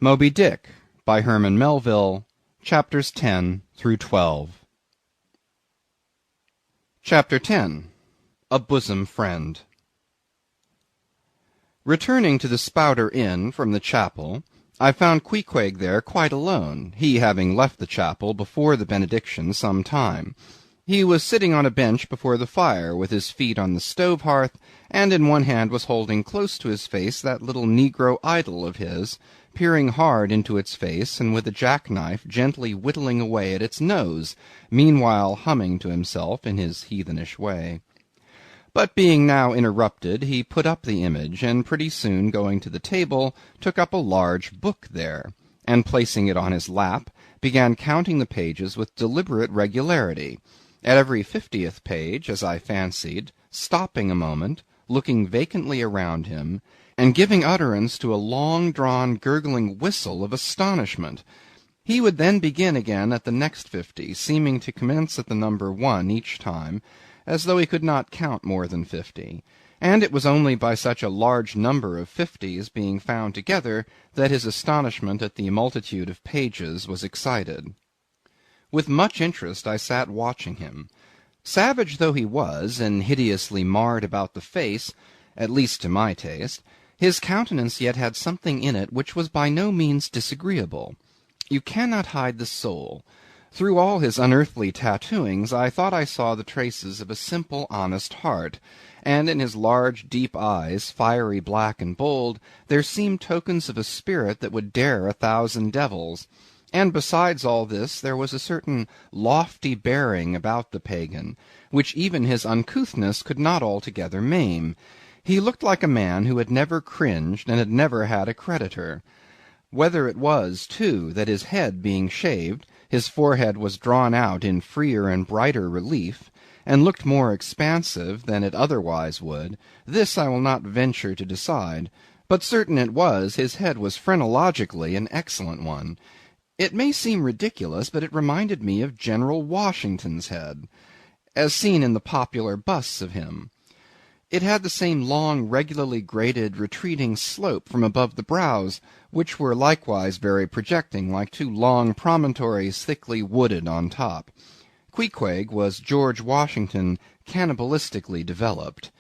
Moby-Dick, by Herman Melville, chapters 10 through 12. Chapter 10. A Bosom Friend. Returning to the Spouter Inn from the chapel, I found Queequeg there quite alone, he having left the chapel before the benediction some time. He was sitting on a bench before the fire, with his feet on the stove hearth, and in one hand was holding close to his face that little negro idol of his, peering hard into its face, and with a jackknife gently whittling away at its nose, meanwhile humming to himself in his heathenish way. But being now interrupted, he put up the image, and pretty soon going to the table, took up a large book there, and placing it on his lap, began counting the pages with deliberate regularity, at every 50th page, as I fancied, stopping a moment, looking vacantly around him, and giving utterance to a long-drawn gurgling whistle of astonishment. He would then begin again at the next 50, seeming to commence at the number 1 each time, as though he could not count more than 50, and it was only by such a large number of 50s being found together that his astonishment at the multitude of pages was excited. With much interest I sat watching him. Savage though he was, and hideously marred about the face, at least to my taste, his countenance yet had something in it which was by no means disagreeable. You cannot hide the soul. Through all his unearthly tattooings I thought I saw the traces of a simple, honest heart, and in his large, deep eyes, fiery black and bold, there seemed tokens of a spirit that would dare 1,000 devils. And besides all this, there was a certain lofty bearing about the pagan, which even his uncouthness could not altogether maim. He looked like a man who had never cringed and had never had a creditor. Whether it was, too, that his head being shaved, his forehead was drawn out in freer and brighter relief, and looked more expansive than it otherwise would, this I will not venture to decide, but certain it was his head was phrenologically an excellent one. It may seem ridiculous, but it reminded me of General Washington's head, as seen in the popular busts of him. It had the same long, regularly graded, retreating slope from above the brows, which were likewise very projecting, like two long promontories thickly wooded on top. Queequeg was George Washington cannibalistically developed.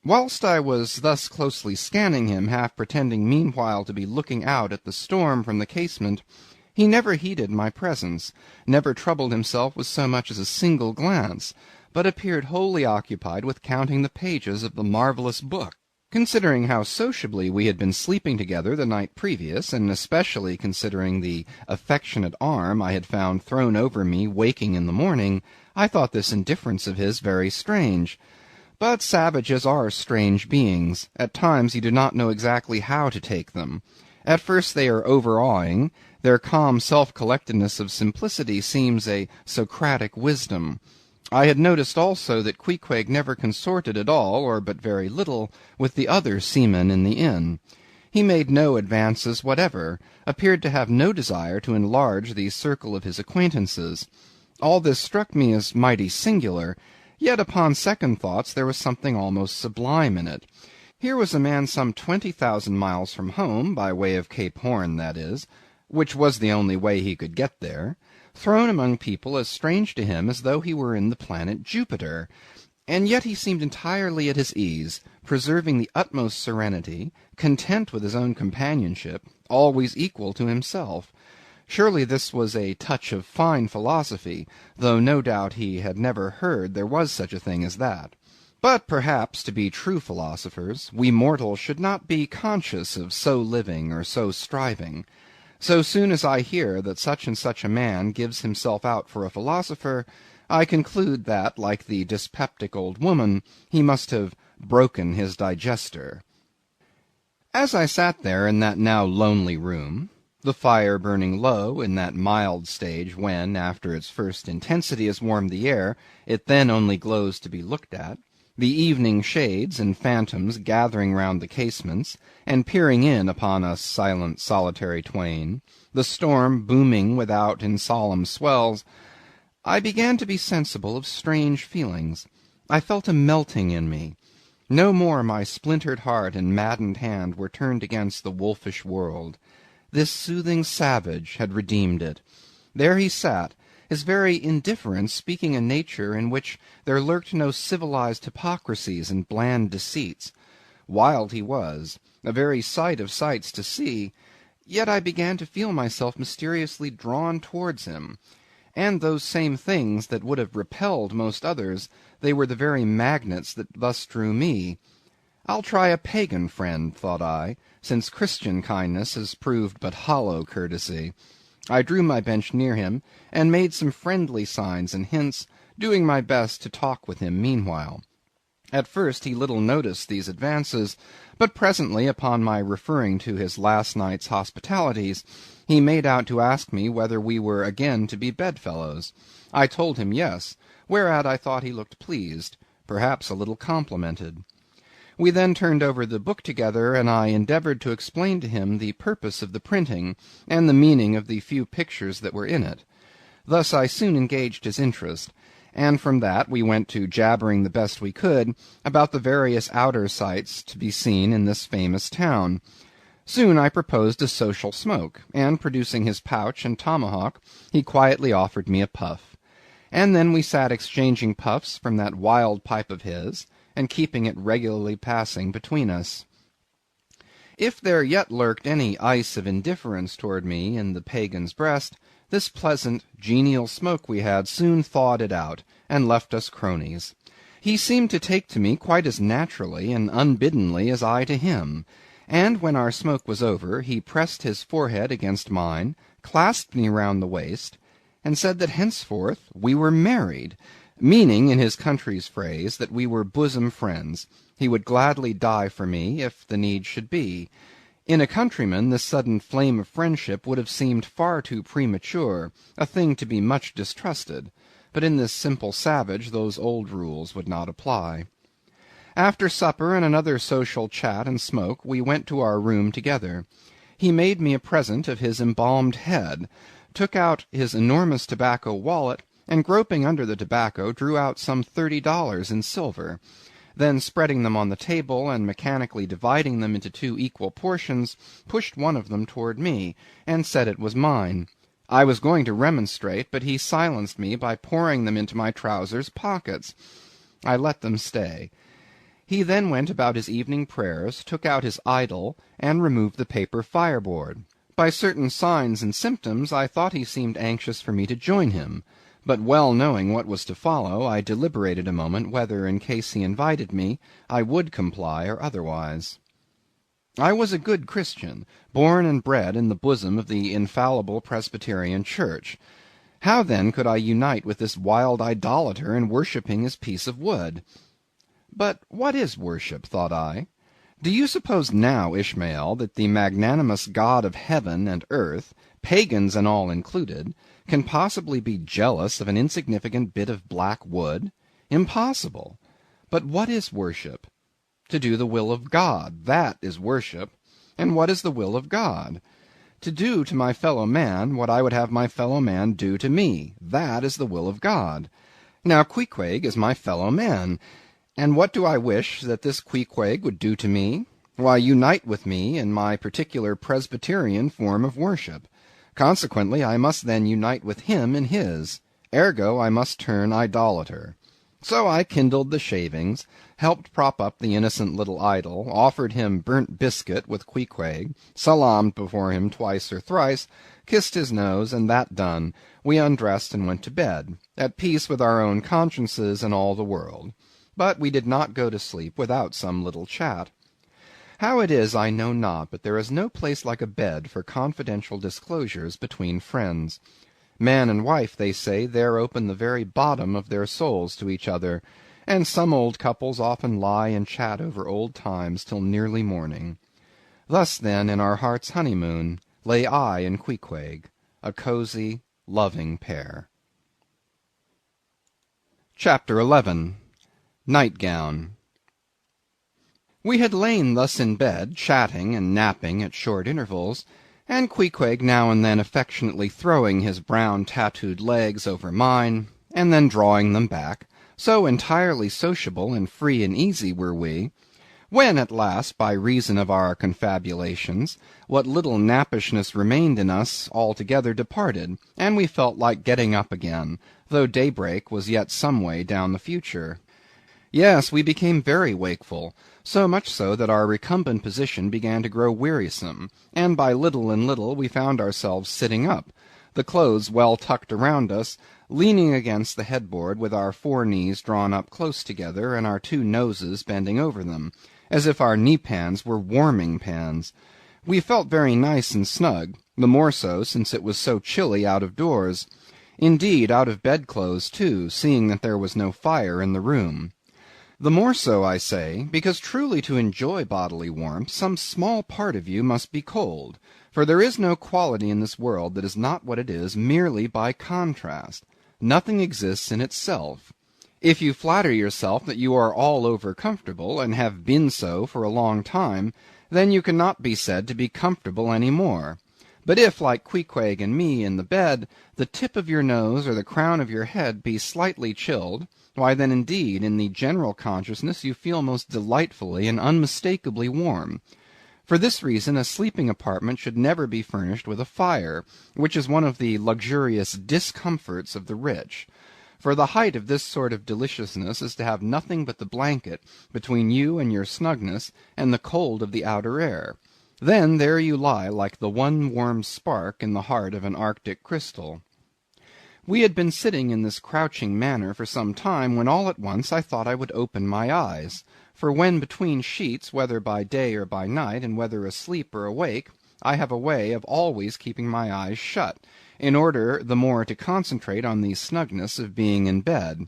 Whilst I was thus closely scanning him, half pretending meanwhile to be looking out at the storm from the casement, he never heeded my presence, never troubled himself with so much as a single glance, but appeared wholly occupied with counting the pages of the marvellous book. Considering how sociably we had been sleeping together the night previous, and especially considering the affectionate arm I had found thrown over me waking in the morning, I thought this indifference of his very strange. But savages are strange beings. At times you do not know exactly how to take them. At first they are overawing. Their calm self-collectedness of simplicity seems a Socratic wisdom. I had noticed also that Queequeg never consorted at all, or but very little, with the other seamen in the inn. He made no advances whatever, appeared to have no desire to enlarge the circle of his acquaintances. All this struck me as mighty singular, yet upon second thoughts there was something almost sublime in it. Here was a man some 20,000 miles from home, by way of Cape Horn, that is, which was the only way he could get there, thrown among people as strange to him as though he were in the planet Jupiter, and yet he seemed entirely at his ease, preserving the utmost serenity, content with his own companionship, always equal to himself. Surely this was a touch of fine philosophy, though no doubt he had never heard there was such a thing as that. But perhaps, to be true philosophers, we mortals should not be conscious of so living or so striving. So soon as I hear that such and such a man gives himself out for a philosopher, I conclude that, like the dyspeptic old woman, he must have broken his digester. As I sat there in that now lonely room, the fire burning low in that mild stage when, after its first intensity has warmed the air, it then only glows to be looked at, the evening shades and phantoms gathering round the casements, and peering in upon us silent solitary twain, the storm booming without in solemn swells, I began to be sensible of strange feelings. I felt a melting in me. No more my splintered heart and maddened hand were turned against the wolfish world. This soothing savage had redeemed it. There he sat, his very indifference speaking a nature in which there lurked no civilized hypocrisies and bland deceits. Wild he was, a very sight of sights to see, yet I began to feel myself mysteriously drawn towards him, and those same things that would have repelled most others, they were the very magnets that thus drew me. I'll try a pagan friend, thought I, since Christian kindness has proved but hollow courtesy. I drew my bench near him, and made some friendly signs and hints, doing my best to talk with him meanwhile. At first he little noticed these advances, but presently, upon my referring to his last night's hospitalities, he made out to ask me whether we were again to be bedfellows. I told him yes, whereat I thought he looked pleased, perhaps a little complimented. We then turned over the book together, and I endeavoured to explain to him the purpose of the printing, and the meaning of the few pictures that were in it. Thus I soon engaged his interest, and from that we went to jabbering the best we could about the various outer sights to be seen in this famous town. Soon I proposed a social smoke, and producing his pouch and tomahawk, he quietly offered me a puff. And then we sat exchanging puffs from that wild pipe of his, and keeping it regularly passing between us. If there yet lurked any ice of indifference toward me in the pagan's breast, this pleasant, genial smoke we had soon thawed it out, and left us cronies. He seemed to take to me quite as naturally and unbiddenly as I to him, and when our smoke was over, he pressed his forehead against mine, clasped me round the waist, and said that henceforth we were married, meaning, in his country's phrase, that we were bosom friends. He would gladly die for me, if the need should be. In a countryman this sudden flame of friendship would have seemed far too premature, a thing to be much distrusted, but in this simple savage those old rules would not apply. After supper and another social chat and smoke, we went to our room together. He made me a present of his embalmed head, took out his enormous tobacco wallet, and groping under the tobacco drew out some $30 in silver. Then spreading them on the table, and mechanically dividing them into 2 equal portions, pushed one of them toward me, and said it was mine. I was going to remonstrate, but he silenced me by pouring them into my trousers pockets. I let them stay. He then went about his evening prayers, took out his idol, and removed the paper fireboard. By certain signs and symptoms I thought he seemed anxious for me to join him, but well knowing what was to follow, I deliberated a moment whether, in case he invited me, I would comply or otherwise. I was a good Christian, born and bred in the bosom of the infallible Presbyterian Church. How then could I unite with this wild idolater in worshipping his piece of wood? But what is worship, thought I? Do you suppose now, Ishmael, that the magnanimous God of heaven and earth, pagans and all included, can possibly be jealous of an insignificant bit of black wood? Impossible. But what is worship? To do the will of God, that is worship. And what is the will of God? To do to my fellow man what I would have my fellow man do to me, that is the will of God. Now Queequeg is my fellow man, and what do I wish that this Queequeg would do to me? Why, unite with me in my particular Presbyterian form of worship. Consequently, I must then unite with him in his. Ergo, I must turn idolater. So I kindled the shavings, helped prop up the innocent little idol, offered him burnt biscuit with Queequeg, salaamed before him twice or thrice, kissed his nose, and that done, we undressed and went to bed, at peace with our own consciences and all the world. But we did not go to sleep without some little chat. How it is I know not, but there is no place like a bed for confidential disclosures between friends. Man and wife, they say, there open the very bottom of their souls to each other, and some old couples often lie and chat over old times till nearly morning. Thus, then, in our heart's honeymoon, lay I and Queequeg, a cosy, loving pair. Chapter 11. Nightgown. We had lain thus in bed, chatting and napping at short intervals, and Queequeg now and then affectionately throwing his brown tattooed legs over mine, and then drawing them back, so entirely sociable and free and easy were we, When at last, by reason of our confabulations, what little nappishness remained in us altogether departed, and we felt like getting up again, though daybreak was yet some way down the future. Yes, we became very wakeful, so much so that our recumbent position began to grow wearisome, and by little and little we found ourselves sitting up, the clothes well tucked around us, leaning against the headboard with our 4 knees drawn up close together and our 2 noses bending over them, as if our knee-pans were warming pans. We felt very nice and snug, the more so since it was so chilly out of doors. Indeed, out of bedclothes too, seeing that there was no fire in the room. The more so, I say, because truly to enjoy bodily warmth some small part of you must be cold, for there is no quality in this world that is not what it is merely by contrast. Nothing exists in itself. If you flatter yourself that you are all over comfortable, and have been so for a long time, then you cannot be said to be comfortable any more. But if, like Queequeg and me in the bed, the tip of your nose or the crown of your head be slightly chilled, why then indeed in the general consciousness you feel most delightfully and unmistakably warm. For this reason a sleeping apartment should never be furnished with a fire, which is one of the luxurious discomforts of the rich. For the height of this sort of deliciousness is to have nothing but the blanket between you and your snugness and the cold of the outer air. Then there you lie like the one warm spark in the heart of an Arctic crystal. We had been sitting in this crouching manner for some time, when all at once I thought I would open my eyes. For when between sheets, whether by day or by night, and whether asleep or awake, I have a way of always keeping my eyes shut, in order the more to concentrate on the snugness of being in bed.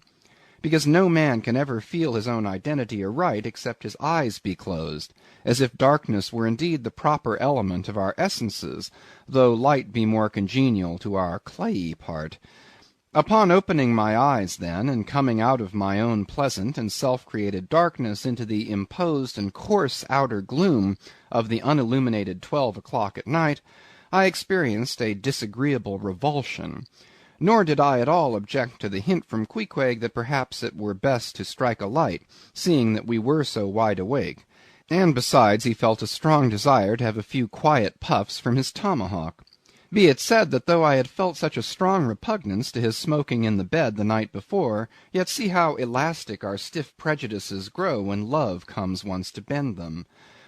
Because no man can ever feel his own identity aright except his eyes be closed, as if darkness were indeed the proper element of our essences, though light be more congenial to our clayey part. Upon opening my eyes, then, and coming out of my own pleasant and self-created darkness into the imposed and coarse outer gloom of the unilluminated 12 o'clock at night, I experienced a disagreeable revulsion. Nor did I at all object to the hint from Queequeg that perhaps it were best to strike a light, seeing that we were so wide awake, and besides he felt a strong desire to have a few quiet puffs from his tomahawk. Be it said that though I had felt such a strong repugnance to his smoking in the bed the night before, yet see how elastic our stiff prejudices grow when love comes once to bend them.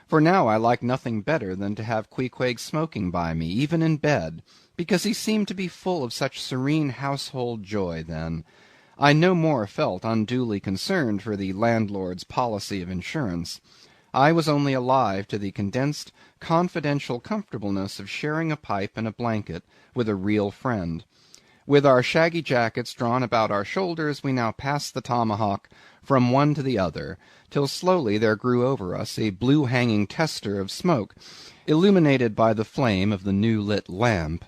For now I liked nothing better than to have Queequeg smoking by me, even in bed, because he seemed to be full of such serene household joy then. I no more felt unduly concerned for the landlord's policy of insurance. I was only alive to the condensed, confidential comfortableness of sharing a pipe and a blanket with a real friend. With our shaggy jackets drawn about our shoulders, we now passed the tomahawk from one to the other, till slowly there grew over us a blue-hanging tester of smoke, illuminated by the flame of the new-lit lamp.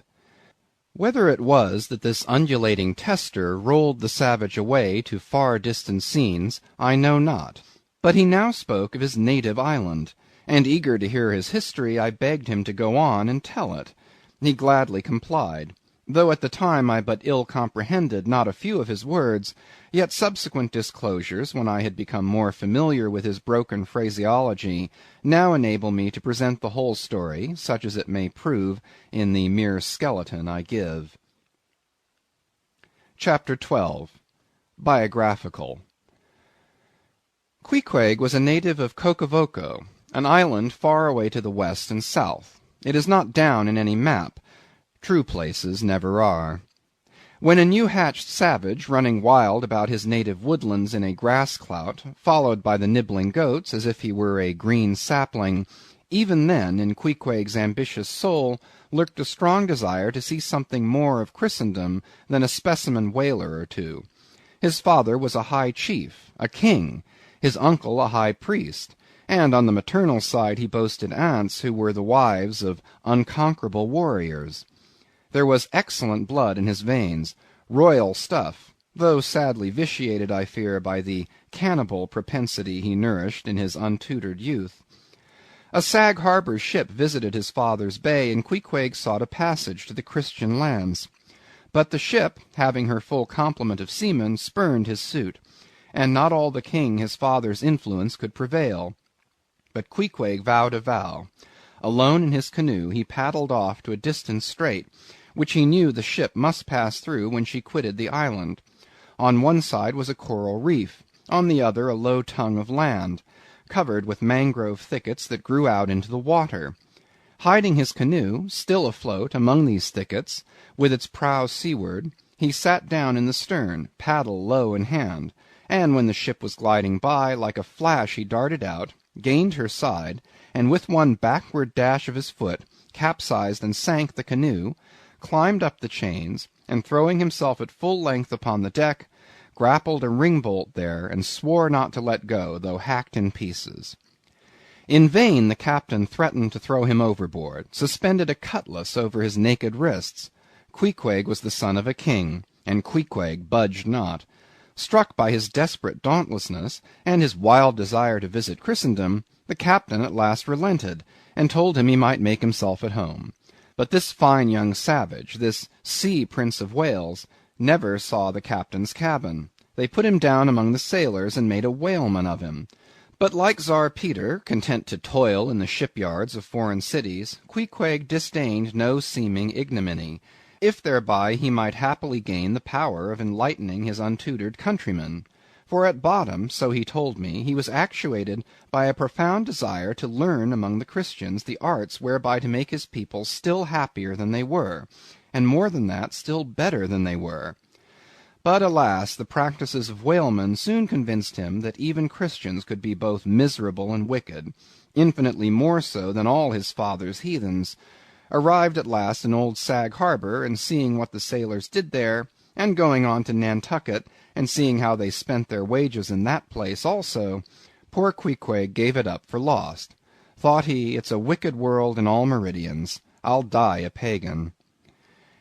Whether it was that this undulating tester rolled the savage away to far-distant scenes, I know not. But he now spoke of his native island, and eager to hear his history, I begged him to go on and tell it. He gladly complied. Though at the time I but ill comprehended not a few of his words, yet subsequent disclosures, when I had become more familiar with his broken phraseology, now enable me to present the whole story, such as it may prove, in the mere skeleton I give. Chapter 12. Biographical. Queequeg was a native of Cocovoco, an island far away to the west and south. It is not down in any map. True places never are. When a new-hatched savage, running wild about his native woodlands in a grass-clout, followed by the nibbling goats as if he were a green sapling, even then in Queequeg's ambitious soul lurked a strong desire to see something more of Christendom than a specimen whaler or two. His father was a high chief, a king, his uncle a high priest, and on the maternal side he boasted aunts who were the wives of unconquerable warriors. There was excellent blood in his veins, royal stuff, though sadly vitiated, I fear, by the cannibal propensity he nourished in his untutored youth. A Sag Harbor ship visited his father's bay, and Queequeg sought a passage to the Christian lands. But the ship, having her full complement of seamen, spurned his suit, and not all the king his father's influence could prevail. but Queequeg vowed a vow. Alone in his canoe he paddled off to a distant strait, which he knew the ship must pass through when she quitted the island. On one side was a coral reef, on the other a low tongue of land, covered with mangrove thickets that grew out into the water. Hiding his canoe, still afloat among these thickets, with its prow seaward, he sat down in the stern, paddle low in hand, and when the ship was gliding by, like a flash he darted out, gained her side, and with one backward dash of his foot capsized and sank the canoe, climbed up the chains, and throwing himself at full length upon the deck, grappled a ring-bolt there, and swore not to let go, though hacked in pieces. In vain the captain threatened to throw him overboard, suspended a cutlass over his naked wrists. Queequeg was the son of a king, and Queequeg budged not. Struck by his desperate dauntlessness, and his wild desire to visit Christendom, the captain at last relented, and told him he might make himself at home. But this fine young savage, this sea Prince of Wales, never saw the captain's cabin. They put him down among the sailors, and made a whaleman of him. But like Tsar Peter, content to toil in the shipyards of foreign cities, Queequeg disdained no seeming ignominy, if thereby he might happily gain the power of enlightening his untutored countrymen. For at bottom, so he told me, he was actuated by a profound desire to learn among the Christians the arts whereby to make his people still happier than they were, and more than that, still better than they were. But, alas, the practices of whalemen soon convinced him that even Christians could be both miserable and wicked, infinitely more so than all his father's heathens. Arrived at last in old Sag Harbor, and seeing what the sailors did there, and going on to Nantucket, and seeing how they spent their wages in that place also, poor Queequeg gave it up for lost. Thought he, it's a wicked world in all meridians. I'll die a pagan.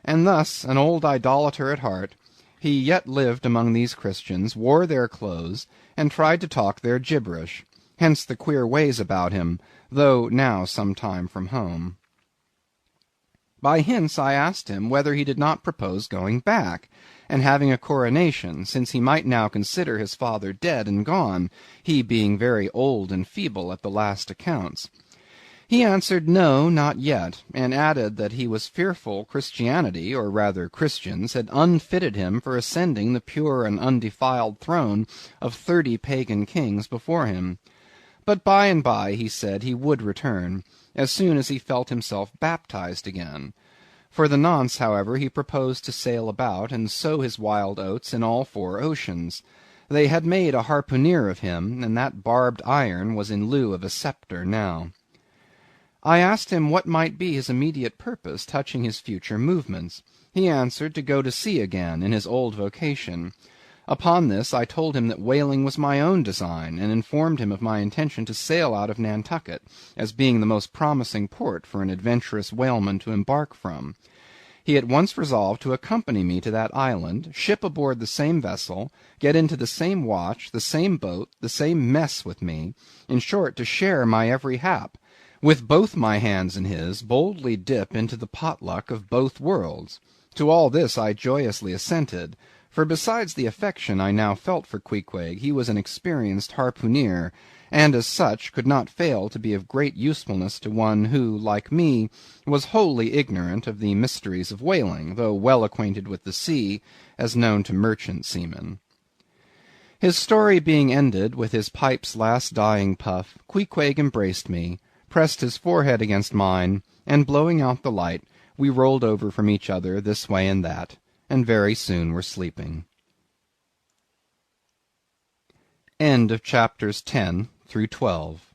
And thus, an old idolater at heart, he yet lived among these Christians, wore their clothes, and tried to talk their gibberish. Hence the queer ways about him, though now some time from home. By hints I asked him whether he did not propose going back, and having a coronation, since he might now consider his father dead and gone, he being very old and feeble at the last accounts. He answered no, not yet, and added that he was fearful Christianity, or rather Christians, had unfitted him for ascending the pure and undefiled throne of 30 pagan kings before him. But by and by, he said, he would return, as soon as he felt himself baptized again. For the nonce, however, he proposed to sail about, and sow his wild oats in all 4 oceans. They had made a harpooner of him, and that barbed iron was in lieu of a sceptre now. I asked him what might be his immediate purpose touching his future movements. He answered to go to sea again, in his old vocation. Upon this I told him that whaling was my own design, and informed him of my intention to sail out of Nantucket, as being the most promising port for an adventurous whaleman to embark from. He at once resolved to accompany me to that island, ship aboard the same vessel, get into the same watch, the same boat, the same mess with me, in short, to share my every hap, with both my hands in his, boldly dip into the potluck of both worlds. To all this I joyously assented, for besides the affection I now felt for Queequeg, he was an experienced harpooner, and as such could not fail to be of great usefulness to one who, like me, was wholly ignorant of the mysteries of whaling, though well acquainted with the sea, as known to merchant seamen. His story being ended with his pipe's last dying puff, Queequeg embraced me, pressed his forehead against mine, and blowing out the light, we rolled over from each other this way and that, and very soon were sleeping. End of chapters 10 through 12.